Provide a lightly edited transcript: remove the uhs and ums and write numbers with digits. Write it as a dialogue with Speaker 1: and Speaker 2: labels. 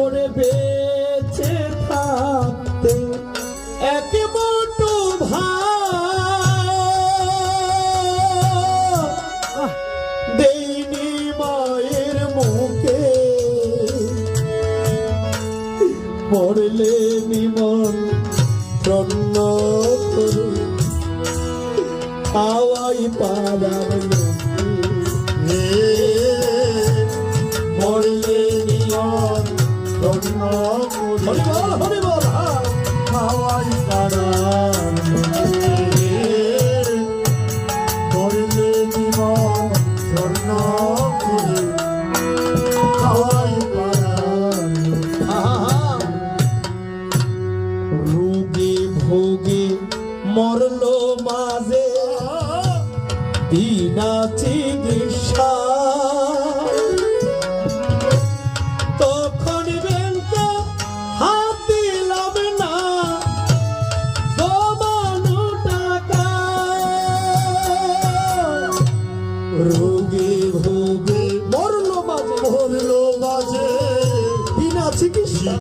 Speaker 1: ওরে বেঁচে থাকতে এক মুঠো ভাত দেইনি মায়ের মুখে, পড়লে নিমন্ত্রণ খাওয়াই পাড়ার
Speaker 2: মরলে নিমন্ত্রণ খাওয়াই পাড়ার মরলে নিমন্ত্রণ খাওয়াই পাড়ার
Speaker 1: রোগে ভোগে মরলো মাঝে বিনা চিকিৎসা, তখন বেলতে হাত দিলাম না জমানো টাকা।